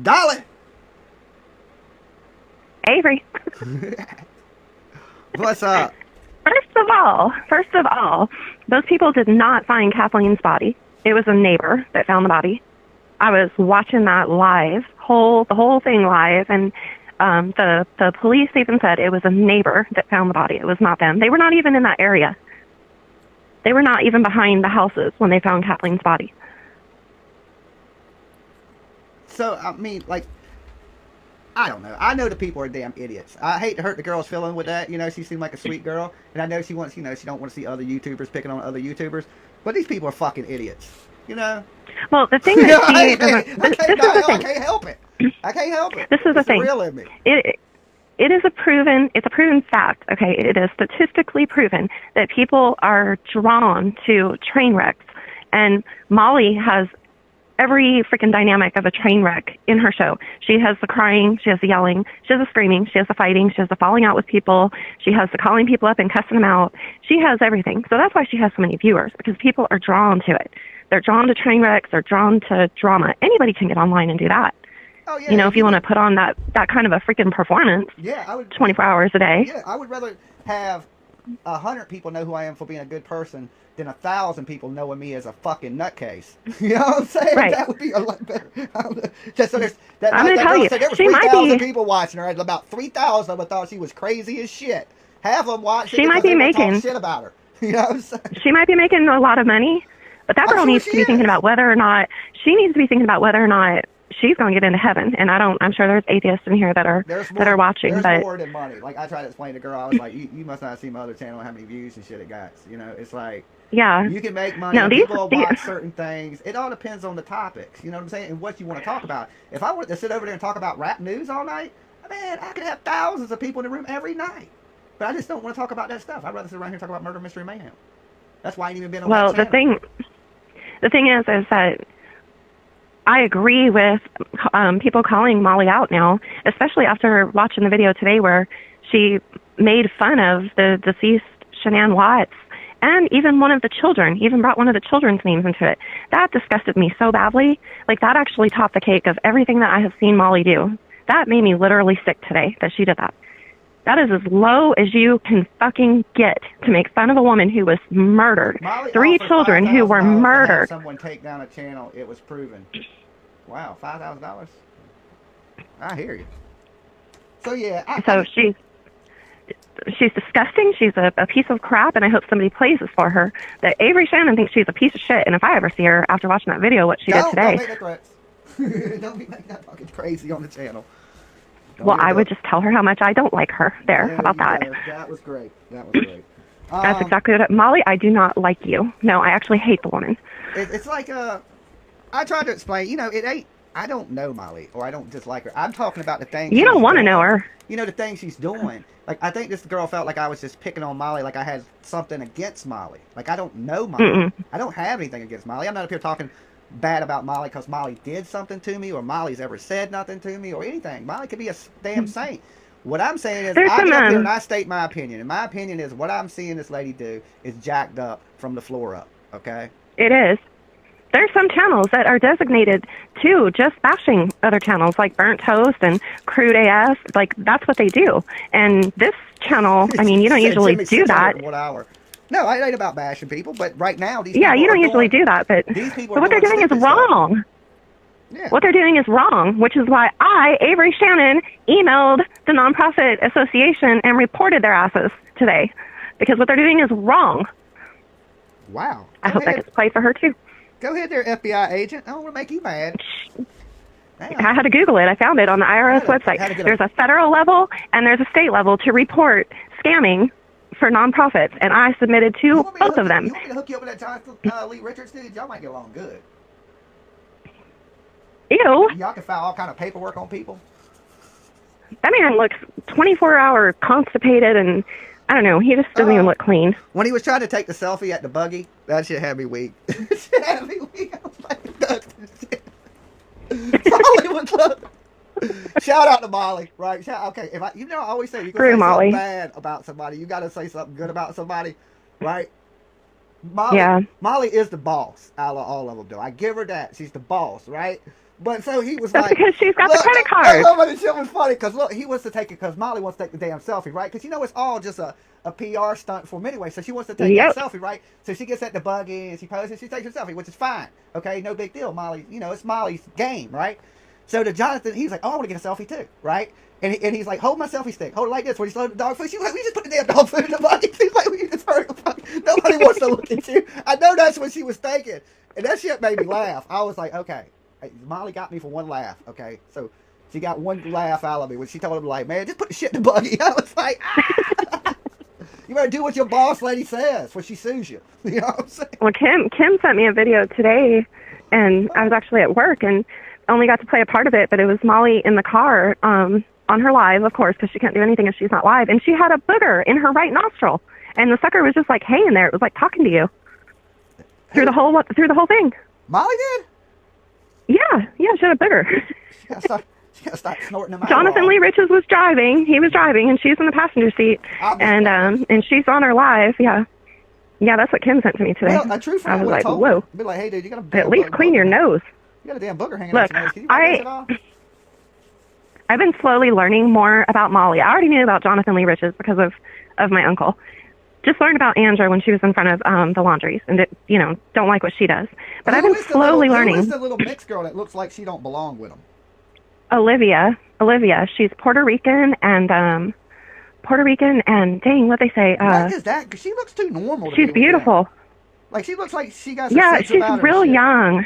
Dolly. Avery. What's up? First of all, those people did not find Kathleen's body. It was a neighbor that found the body. I was watching that live, the whole thing live, and the police even said it was a neighbor that found the body. It was not them. They were not even in that area. They were not even behind the houses when they found Kathleen's body. So, I mean, like, I don't know. I know the people are damn idiots. I hate to hurt the girl's feeling with that. You know, she seemed like a sweet girl. And I know she wants, you know, she don't want to see other YouTubers picking on other YouTubers. But these people are fucking idiots. You know? Well, the thing is, I can't help it. I can't help it. This is the thing. Real in me. It is a proven fact, okay? It is statistically proven that people are drawn to train wrecks. And Molly has every freaking dynamic of a train wreck in her show. She has the crying, she has the yelling, she has the screaming, she has the fighting, she has the falling out with people, she has the calling people up and cussing them out. She has everything. So that's why she has so many viewers, because people are drawn to it. They're drawn to train wrecks, they're drawn to drama. Anybody can get online and do that. Oh, yeah, you know, if you want to put on that kind of a freaking performance, I would, 24 hours a day. Yeah, I would rather have 100 people know who I am for being a good person than 1,000 people knowing me as a fucking nutcase. You know what I'm saying? Right. That would be a lot better. Just so there's that. I'm going to tell you, there were 3,000 people watching her, and about 3,000 of them thought she was crazy as shit. Half of them watched it because they talk shit about her. You know what I'm saying? She might be making a lot of money, but that girl needs to be thinking about whether or not she's going to get into heaven. And I'm sure there's atheists in here that are watching. There's more than money. Like, I tried to explain to the girl, I was like, you must not see my other channel and how many views and shit it got. You know, it's like, yeah, you can make money. No, people watch certain things. It all depends on the topics. You know what I'm saying? And what you want to talk about. If I were to sit over there and talk about rap news all night, man, I could have thousands of people in the room every night. But I just don't want to talk about that stuff. I'd rather sit around here and talk about murder, mystery, mayhem. That's why I ain't even been on that channel. The thing is that I agree with people calling Molly out now, especially after watching the video today where she made fun of the deceased Shanann Watts and even one of the children, even brought one of the children's names into it. That disgusted me so badly. Like, that actually topped the cake of everything that I have seen Molly do. That made me literally sick today that she did that. That is as low as you can fucking get to make fun of a woman who was murdered. Molly 3 children who were murdered. Someone take down a channel, it was proven. Wow, $5,000. I hear you. So yeah. She's disgusting. She's a piece of crap, and I hope somebody plays this for her. That Avery Shannon thinks she's a piece of shit, and if I ever see her after watching that video, what she did today. Don't make that threats. Don't be making that fucking crazy on the channel. Well, I would just tell her how much I don't like her. There, how about that? That was great. That's exactly what Molly, I do not like you. No, I actually hate the woman. It's like, I tried to explain, you know, it ain't, I don't know Molly, or I don't dislike her. I'm talking about the things. You don't want to know her. You know, the things she's doing. Like, I think this girl felt like I was just picking on Molly, like I had something against Molly. Like, I don't know Molly. Mm-mm. I don't have anything against Molly. I'm not up here talking bad about Molly because Molly did something to me, or Molly's ever said nothing to me, or anything. Molly could be a damn saint. What I'm saying is, I get up here and I state my opinion. And my opinion is what I'm seeing this lady do is jacked up from the floor up, okay? It is. There's some channels that are designated to just bashing other channels, like Burnt Toast and Crude AS. Like, that's what they do. And this channel, I mean, you don't usually do that. 1 hour. No, it ain't about bashing people, but right now these people you don't usually do that, but what they're doing is wrong. Yeah. What they're doing is wrong, which is why I, Avery Shannon, emailed the nonprofit association and reported their asses today, because what they're doing is wrong. Wow. I hope that gets played for her too. Go ahead there, FBI agent. I don't want to make you mad. Damn. I had to Google it. I found it on the IRS website. There's a federal level and there's a state level to report scamming for nonprofits, and I submitted to both of them. You want me to hook you up with that Jonathan Lee Richards dude? Y'all might get along good. Ew. Y'all can file all kind of paperwork on people. That man looks 24-hour constipated, and I don't know. He just doesn't even look clean. When he was trying to take the selfie at the buggy, that shit had me weak. Shit had me weak. I was like, that's shit. Molly would love. Shout out to Molly, right? Okay, if I always say you can say something bad about somebody, you got to say something good about somebody, right? Molly is the boss out of all of them, though. I give her that. She's the boss, right? But so he was That's like, because she's got the look, credit card. but the shit was funny because look, he wants to take it because Molly wants to take the damn selfie, right? Because it's all just a PR stunt for him anyway. So she wants to take that selfie, right? So she gets at the buggy and she poses and she takes her selfie, which is fine. Okay, no big deal. Molly, it's Molly's game, right? So to Jonathan, he's like, oh, I want to get a selfie too, right? And he's like, hold my selfie stick, hold it like this. When he's loading the dog food, she's like, we just put the damn dog food in the buggy. She's like, we just hurt him. Nobody wants to look at you. I know that's what she was thinking, and that shit made me laugh. I was like, okay. Molly got me for one laugh, okay? So she got one laugh out of me when she told him, like, man, just put the shit in the buggy. I was like, ah! You better do what your boss lady says when she sues you. You know what I'm saying? Well, Kim sent me a video today, and I was actually at work and only got to play a part of it, but it was Molly in the car on her live, of course, because she can't do anything if she's not live, and she had a booger in her right nostril, and the sucker was just like hanging there. It was like talking to you through the whole thing. Molly did? Yeah, she had a booger. She gotta stop snorting them out. Jonathan Lee Riches was driving. He was driving, and she's in the passenger seat. And she's on her live. Yeah, that's what Kim sent to me today. Well, a true friend I was like, told whoa. Be like, hey, dude, you gotta at least clean your nose. You got a damn booger hanging Look, out your nose. Can you wipe this off? I've been slowly learning more about Molly. I already knew about Jonathan Lee Riches because of my uncle. Just learned about Andra when she was in front of the laundries, and don't like what she does. But I've been slowly learning. Who is the little mixed girl that looks like she don't belong with them? Olivia. She's Puerto Rican and dang, what they say. What is that? 'Cause she looks too normal. She's beautiful. Like she looks like she got some sense she's about her real shit. young.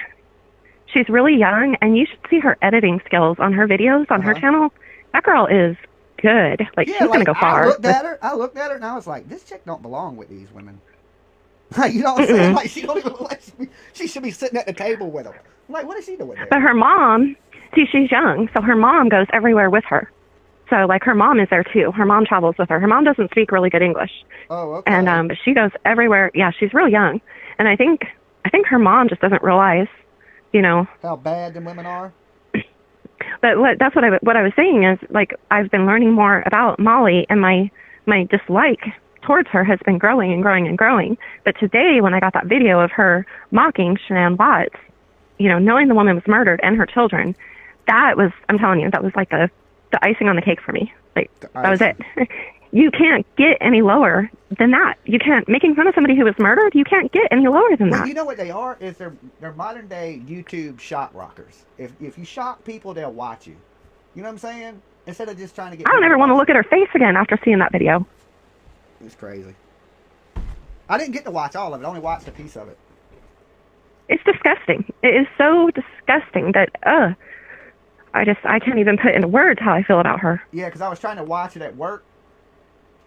She's really young, and you should see her editing skills on her videos on her channel. That girl is good. Like, she's gonna go far. I looked at her, and I was like, this chick don't belong with these women. You know what I'm saying? Like, she don't even look like she should be sitting at the table with them. I'm like, what is she doing there? But her mom, see, she's young, so her mom goes everywhere with her. So, like, her mom is there too. Her mom travels with her. Her mom doesn't speak really good English. Oh, okay. And but she goes everywhere. Yeah, she's real young, and I think her mom just doesn't realize, how bad them women are. But that's what I was saying is, like, I've been learning more about Molly, and my dislike towards her has been growing and growing and growing. But today, when I got that video of her mocking Shanann Watts, knowing the woman was murdered and her children, that was, I'm telling you, that was like the icing on the cake for me. Like, that was it. You can't get any lower than that. You can't, making fun of somebody who was murdered, you can't get any lower than that. You know what they are? Is they're modern day YouTube shock rockers. If you shock people, they'll watch you. You know what I'm saying? Instead of just trying to get... I don't ever want to look at her face again after seeing that video. It's crazy. I didn't get to watch all of it. I only watched a piece of it. It's disgusting. It is so disgusting that, I can't even put into words how I feel about her. Yeah, because I was trying to watch it at work,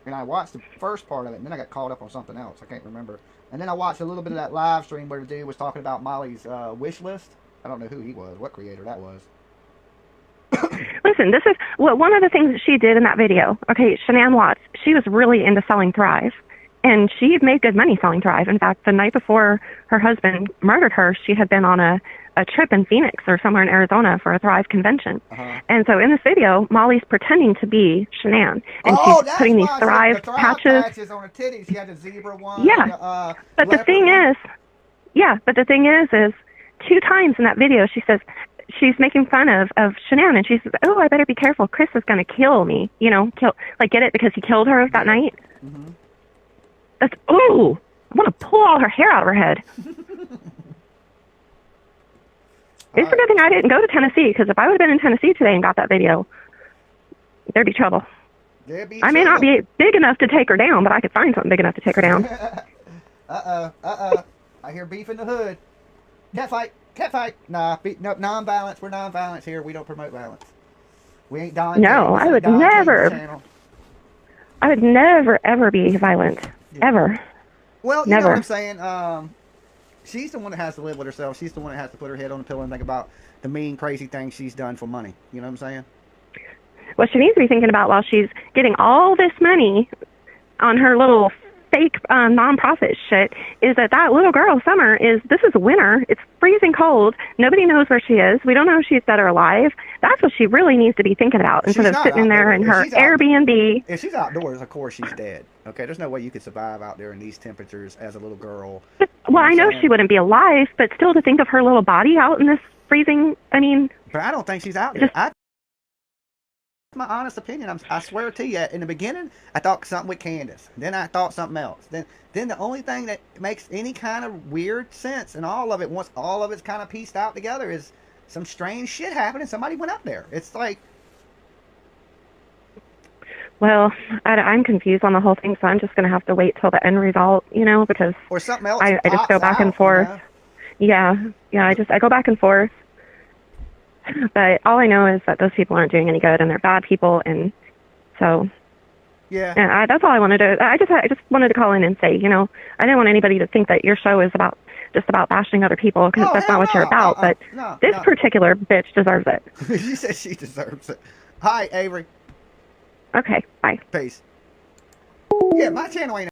and I watched the first part of it, and then I got caught up on something else. I can't remember. And then I watched a little bit of that live stream where the dude was talking about Molly's wish list. I don't know who he was, what creator that was. Listen, this is one of the things that she did in that video. Okay, Shanann Watts, she was really into selling Thrive, and she made good money selling Thrive. In fact, the night before her husband murdered her, she had been on a trip in Phoenix or somewhere in Arizona for a Thrive convention. And so in this video, Molly's pretending to be Shanann, and she's putting these Thrive patches on her titties. She had the zebra one. Yeah, but the thing is, is 2 times in that video she says, she's making fun of Shanann, and she says, oh, I better be careful. Chris is going to kill me. Get it? Because he killed her that night? Mm-hmm. That's, ooh, I want to pull all her hair out of her head. It's a good thing I didn't go to Tennessee, because if I would have been in Tennessee today and got that video, there'd be trouble. I may not be big enough to take her down, but I could find something big enough to take her down. I hear beef in the hood. Cat fight. Nah, no, non-violence. We're non-violence here. We don't promote violence. We ain't Don. No, I would never. I would never, ever be violent. Yeah. Ever. Well, you know what I'm saying? She's the one that has to live with herself. She's the one that has to put her head on the pillow and think about the mean, crazy things she's done for money. You know what I'm saying? What she needs to be thinking about while she's getting all this money on her little fake nonprofit shit is that little girl, Summer, this is winter. It's freezing cold. Nobody knows where she is. We don't know if she's dead or alive. That's what she really needs to be thinking about instead of sitting there in her Airbnb. If she's outdoors, of course she's dead. Okay, there's no way you could survive out there in these temperatures as a little girl. Well, I know she wouldn't be alive, but still to think of her little body out in this freezing. I mean, but I don't think she's out there. That's my honest opinion. I swear to you. In the beginning, I thought something with Candace. Then I thought something else. Then the only thing that makes any kind of weird sense in all of it, once all of it's kind of pieced out together, is some strange shit happened and somebody went up there. It's like, well, I'm confused on the whole thing, so I'm just going to have to wait till the end result, because or something else. I just go back and forth. Yeah, I go back and forth. But all I know is that those people aren't doing any good, and they're bad people, and so yeah, that's all I wanted to. I just wanted to call in and say, I didn't want anybody to think that your show is just about bashing other people, because that's not what you're about. But this particular bitch deserves it. You said she deserves it. Hi, Avery. Okay, bye. Peace. Yeah, my channel ain't